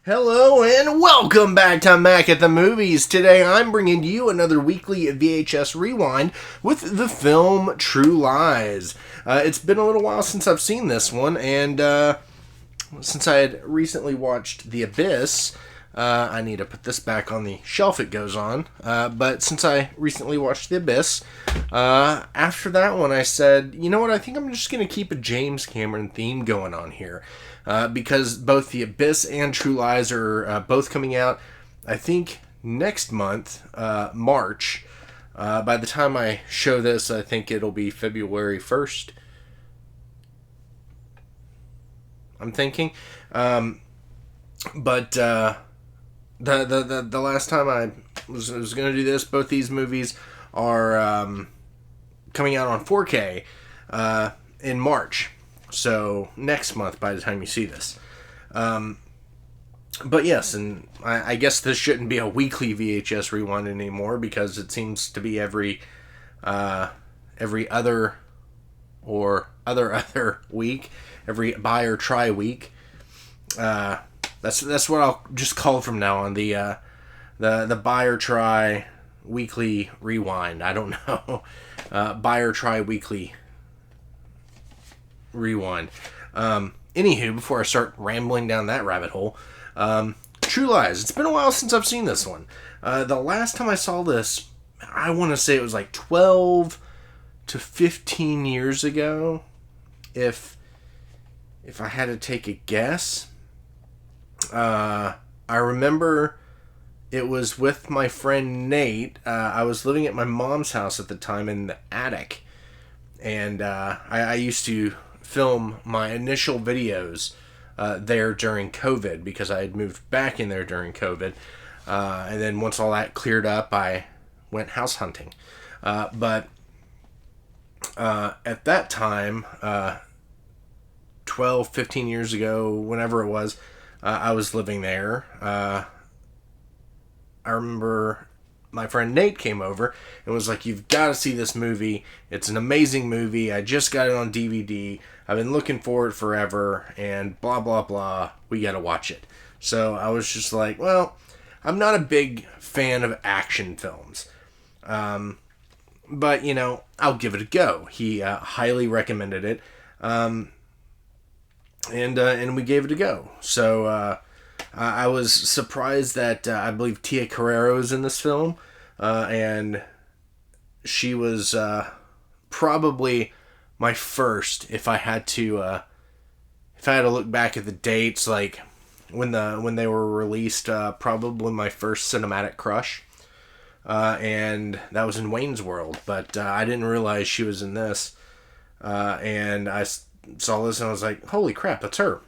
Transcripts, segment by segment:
Hello and welcome back to Mac at the Movies. Today I'm bringing you another weekly VHS rewind with the film True Lies. It's been a little while since I've seen this one, and since I had recently watched The Abyss, I need to put this back on the shelf it goes on, but since I recently watched The Abyss, after that one I said, you know what, I think I'm just going to keep a James Cameron theme going on here. Because both The Abyss and True Lies are both coming out, I think, next month, March. By the time I show this, I think it'll be February 1st. I'm thinking. But the last time I was going to do this, both these movies are coming out on 4K in March. So, next month by the time you see this. But yes, and I guess this shouldn't be a weekly VHS rewind anymore because it seems to be every other or other week, every buy or try week. That's what I'll just call it from now on, the buy or try weekly rewind. I don't know. Buy or try weekly rewind. Anywho, before I start rambling down that rabbit hole, True Lies. It's been a while since I've seen this one. The last time I saw this, I want to say it was like 12 to 15 years ago. If I had to take a guess, I remember it was with my friend Nate. I was living at my mom's house at the time in the attic, and I used to film my initial videos there during COVID because I had moved back in there during COVID. And then once all that cleared up, I went house hunting. But at that time, 12, 15 years ago, whenever it was, I was living there. I remember my friend Nate came over and was like, "You've got to see this movie. It's an amazing movie. I just got it on DVD. I've been looking for it forever, and blah, blah, blah. We got to watch it." So I was just like, well, I'm not a big fan of action films. But, you know, I'll give it a go. He highly recommended it. And we gave it a go. So I was surprised that I believe Tia Carrere is in this film, and she was probably my first. If I had to look back at the dates, like when they were released, probably my first cinematic crush, and that was in Wayne's World. But I didn't realize she was in this, and I saw this and I was like, "Holy crap, that's her!"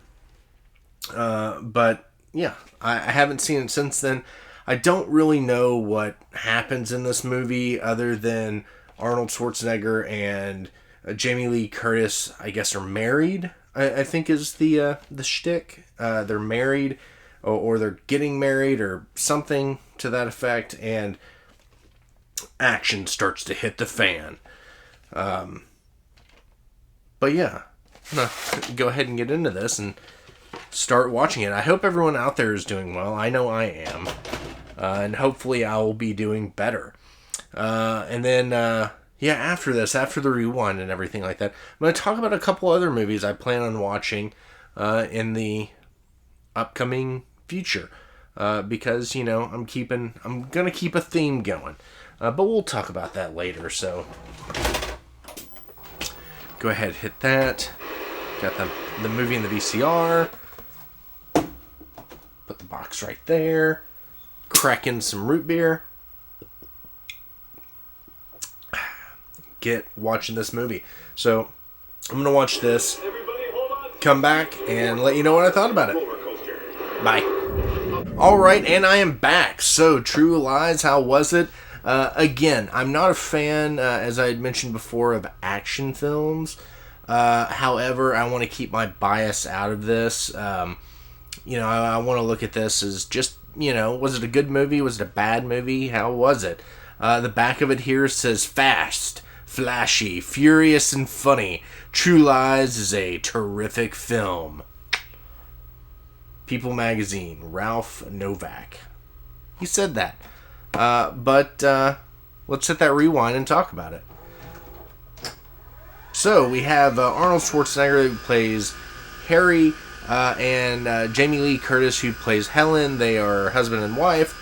But yeah, I haven't seen it since then. I don't really know what happens in this movie other than Arnold Schwarzenegger and Jamie Lee Curtis, I guess, are married. I think is the shtick. They're married, or they're getting married, or something to that effect, and action starts to hit the fan. But yeah, I'm gonna go ahead and get into this and start watching it. I hope everyone out there is doing well. I know I am. And hopefully I will be doing better. And then, after this, after the rewind and everything like that, I'm going to talk about a couple other movies I plan on watching in the upcoming future. Because, you know, I'm going to keep a theme going. But we'll talk about that later, so go ahead, hit that. Got the movie in the VCR. Put the box right there. Crack in some root beer. Get watching this movie. So, I'm going to watch this, come back, and let you know what I thought about it. Bye. Alright, and I am back. So, True Lies, how was it? Again, I'm not a fan, as I had mentioned before, of action films. However, I want to keep my bias out of this. You know, I want to look at this as just, you know, was it a good movie? Was it a bad movie? How was it? The back of it here says fast, flashy, furious, and funny. True Lies is a terrific film. People Magazine, Ralph Novak. He said that. But let's hit that rewind and talk about it. So we have Arnold Schwarzenegger, who plays Harry, and Jamie Lee Curtis, who plays Helen. They are husband and wife.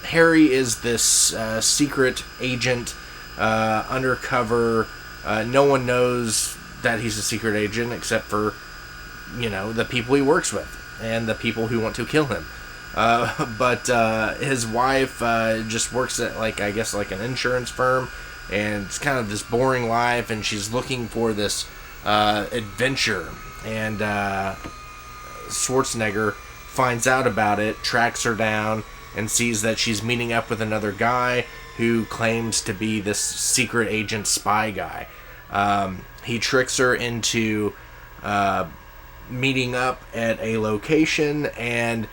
Harry is this secret agent, undercover. No one knows that he's a secret agent except for, the people he works with and the people who want to kill him. But his wife just works at, like an insurance firm, and it's kind of this boring life, and she's looking for this adventure, and Schwarzenegger finds out about it, tracks her down, and sees that she's meeting up with another guy who claims to be this secret agent spy guy. He tricks her into meeting up at a location, and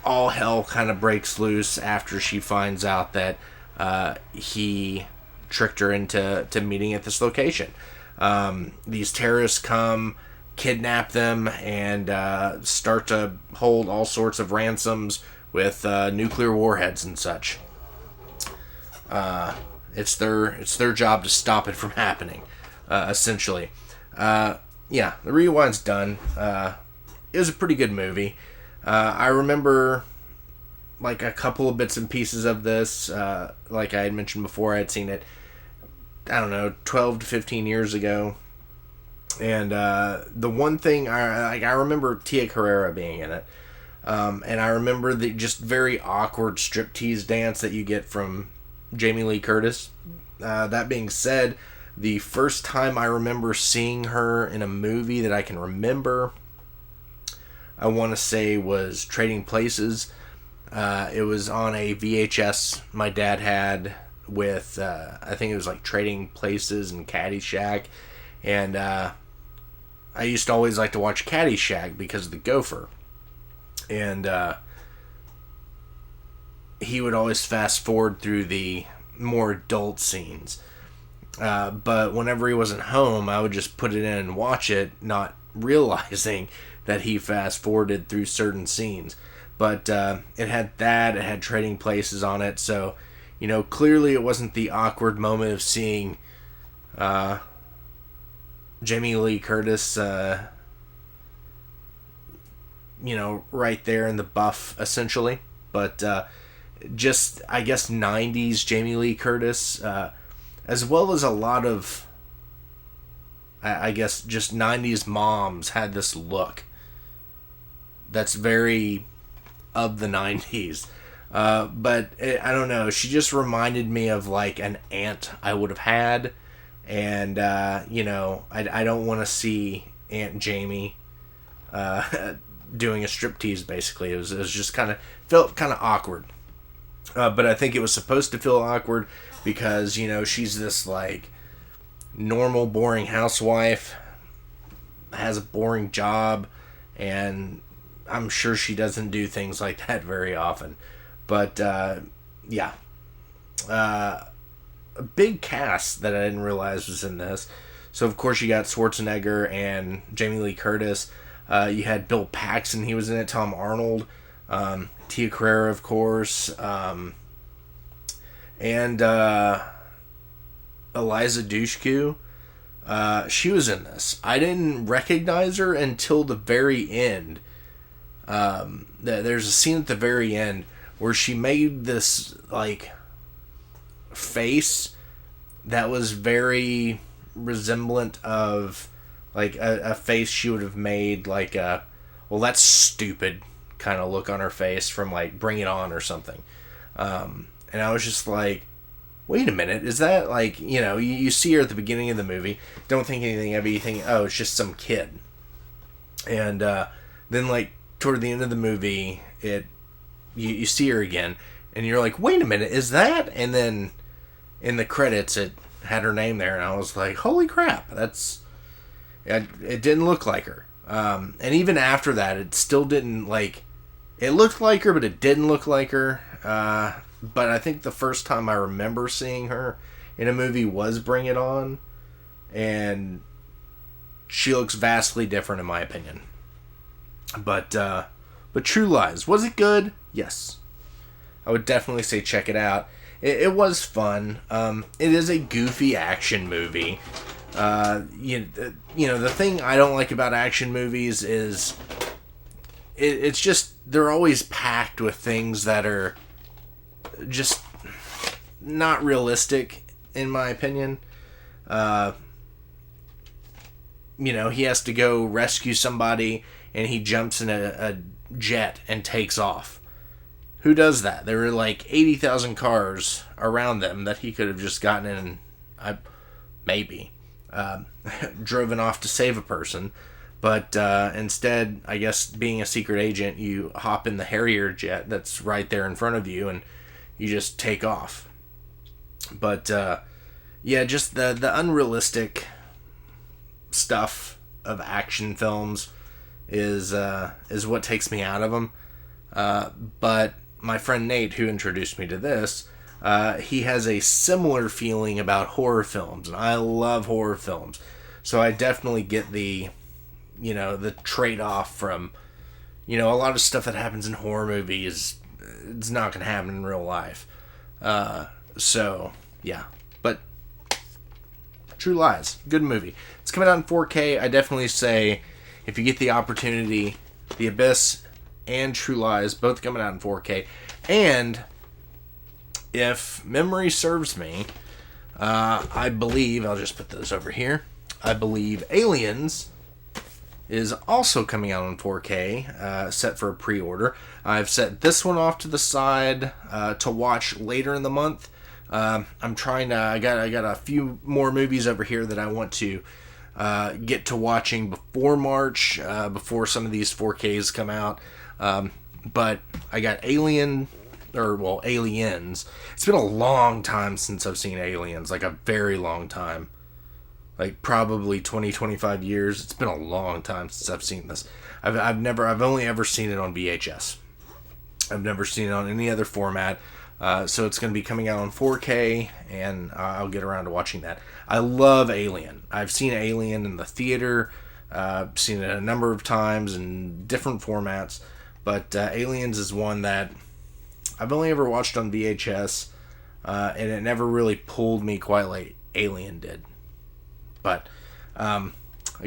all hell kind of breaks loose after she finds out that he tricked her into meeting at this location. These terrorists come, kidnap them, and start to hold all sorts of ransoms with nuclear warheads and such. It's their job to stop it from happening, essentially. The rewind's done. It was a pretty good movie. I remember like a couple of bits and pieces of this. Like I had mentioned before, I had seen it, 12 to 15 years ago. And the one thing I remember Tia Carrera being in it, and I remember the just very awkward striptease dance that you get from Jamie Lee Curtis. That being said, the first time I remember seeing her in a movie that I can remember, I want to say was Trading Places. It was on a VHS my dad had with, I think it was like Trading Places and Caddyshack. And I used to always like to watch Caddyshack because of the gopher. And he would always fast forward through the more adult scenes. But whenever he wasn't home, I would just put it in and watch it, not realizing that he fast forwarded through certain scenes. But it had that, it had Trading Places on it, so clearly it wasn't the awkward moment of seeing Jamie Lee Curtis right there in the buff, essentially. But just, I guess, 90s Jamie Lee Curtis, as well as a lot of, I guess, just 90s moms had this look that's very of the 90s. But I don't know, she just reminded me of like an aunt I would have had. And, I don't want to see Aunt Jamie doing a striptease, basically. It was just felt kind of awkward. But I think it was supposed to feel awkward because, she's this, like, normal, boring housewife, has a boring job, and I'm sure she doesn't do things like that very often. But, yeah. A big cast that I didn't realize was in this. So, of course, you got Schwarzenegger and Jamie Lee Curtis. You had Bill Paxton, he was in it. Tom Arnold. Tia Carrera, of course. And Eliza Dushku. She was in this. I didn't recognize her until the very end. There's a scene at the very end where she made this, like, face that was very resemblant of like a face she would have made like a, well, that's stupid kind of look on her face from like Bring It On or something. And I was just like, wait a minute, is that like, you see her at the beginning of the movie, don't think anything of it, you think, oh, it's just some kid. And then like toward the end of the movie, you see her again and you're like, wait a minute, is that? And then in the credits, it had her name there, and I was like, holy crap, it didn't look like her. And even after that, it still didn't, like, it looked like her, but it didn't look like her. But I think the first time I remember seeing her in a movie was Bring It On, and she looks vastly different in my opinion. But True Lies, was it good? Yes. I would definitely say check it out. It was fun. It is a goofy action movie. The thing I don't like about action movies is it's just they're always packed with things that are just not realistic, in my opinion. He has to go rescue somebody, and he jumps in a jet and takes off. Who does that? There were like 80,000 cars around them that he could have just gotten in and driven off to save a person. But instead, I guess being a secret agent, you hop in the Harrier jet that's right there in front of you and you just take off. But just the unrealistic stuff of action films is what takes me out of them. But my friend Nate, who introduced me to this, he has a similar feeling about horror films, and I love horror films. So I definitely get the trade-off from, a lot of stuff that happens in horror movies, it's not going to happen in real life. But True Lies, good movie. It's coming out in 4K. I definitely say, if you get the opportunity, The Abyss and True Lies, both coming out in 4K. And if memory serves me, I believe, I'll just put those over here, I believe Aliens is also coming out on 4K, set for a pre-order. I've set this one off to the side to watch later in the month. I'm trying to, I got a few more movies over here that I want to get to watching before March, before some of these 4Ks come out. But I got Aliens. It's been a long time since I've seen Aliens, like a very long time. Like probably 20-25 years. It's been a long time since I've seen this. I've only ever seen it on VHS. I've never seen it on any other format. So it's going to be coming out on 4K, and I'll get around to watching that. I love Alien. I've seen Alien in the theater. Seen it a number of times in different formats. But Aliens is one that I've only ever watched on VHS, and it never really pulled me quite like Alien did. But I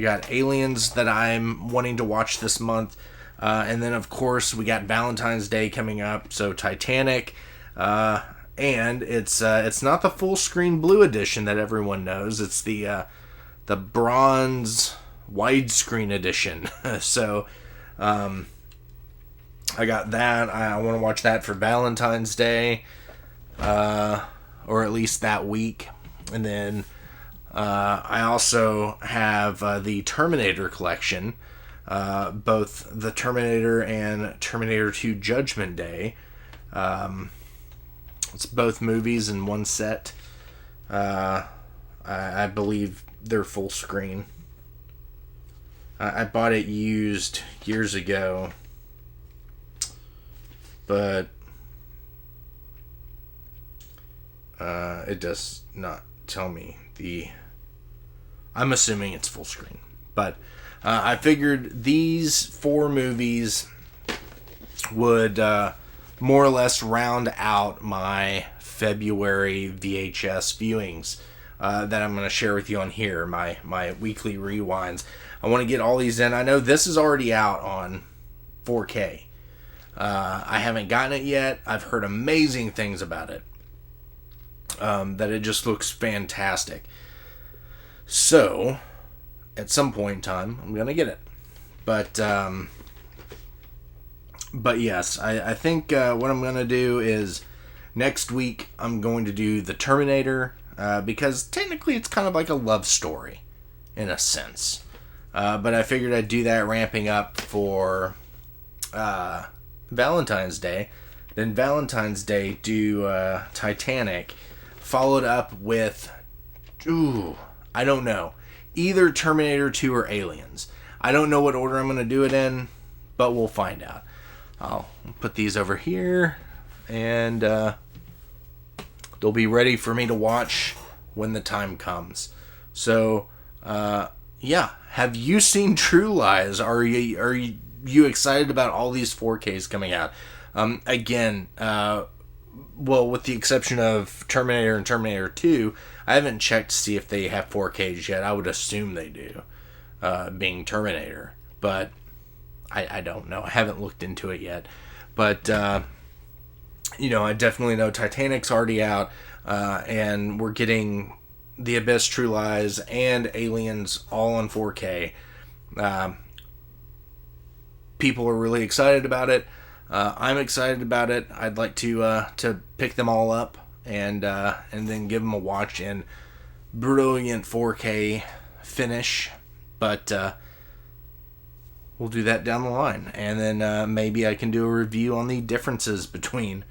got Aliens that I'm wanting to watch this month. And then, of course, we got Valentine's Day coming up. So Titanic. And it's not the full screen blue edition that everyone knows. It's the bronze widescreen edition. So I got that. I want to watch that for Valentine's Day, or at least that week. And then I also have the Terminator collection, both the Terminator and Terminator 2 Judgment Day. It's both movies in one set. I believe they're full screen. I bought it used years ago, but it does not tell me I'm assuming it's full screen. But I figured these 4 movies would more or less round out my February VHS viewings that I'm going to share with you on here, my weekly rewinds. I want to get all these in. I know this is already out on 4K. I haven't gotten it yet. I've heard amazing things about it. That it just looks fantastic. So, at some point in time, I'm going to get it. But yes, I think what I'm going to do is next week I'm going to do the Terminator, because technically it's kind of like a love story in a sense. But I figured I'd do that ramping up for Valentine's Day. Then Valentine's Day do Titanic, followed up with, I don't know, either Terminator 2 or Aliens. I don't know what order I'm going to do it in, but we'll find out. I'll put these over here, and they'll be ready for me to watch when the time comes. So, yeah, have you seen True Lies? Are you excited about all these 4Ks coming out? Again, well, with the exception of Terminator and Terminator 2, I haven't checked to see if they have 4Ks yet. I would assume they do, being Terminator, but I don't know. I haven't looked into it yet. But, I definitely know Titanic's already out, and we're getting The Abyss, True Lies, and Aliens all on 4K. People are really excited about it. I'm excited about it. I'd like to pick them all up and then give them a watch in brilliant 4K finish. But we'll do that down the line, and then maybe I can do a review on the differences between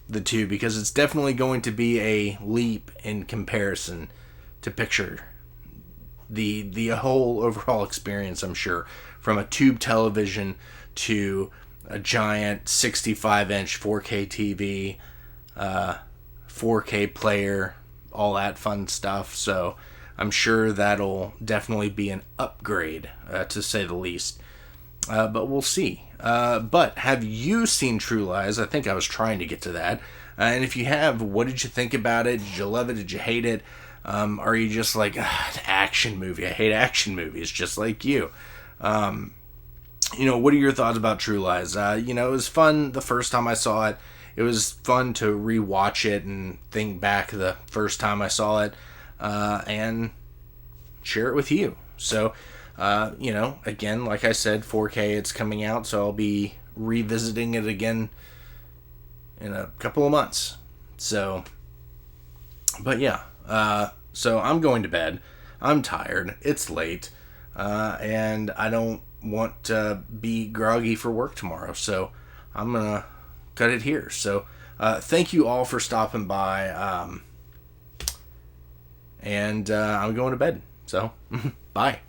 the two, because it's definitely going to be a leap in comparison to picture the whole overall experience, I'm sure, from a tube television to a giant 65-inch 4K TV, 4K player, all that fun stuff. So I'm sure that'll definitely be an upgrade, to say the least. But we'll see. But have you seen True Lies? I think I was trying to get to that. And if you have, what did you think about it? Did you love it? Did you hate it? Are you just like, an action movie? I hate action movies, just like you. What are your thoughts about True Lies? It was fun the first time I saw it. It was fun to rewatch it and think back the first time I saw it, and share it with you. So, again, like I said, 4K, it's coming out, so I'll be revisiting it again in a couple of months. So, but yeah, so I'm going to bed. I'm tired. It's late, and I don't want to be groggy for work tomorrow, so I'm gonna cut it here. So thank you all for stopping by, and I'm going to bed, so bye.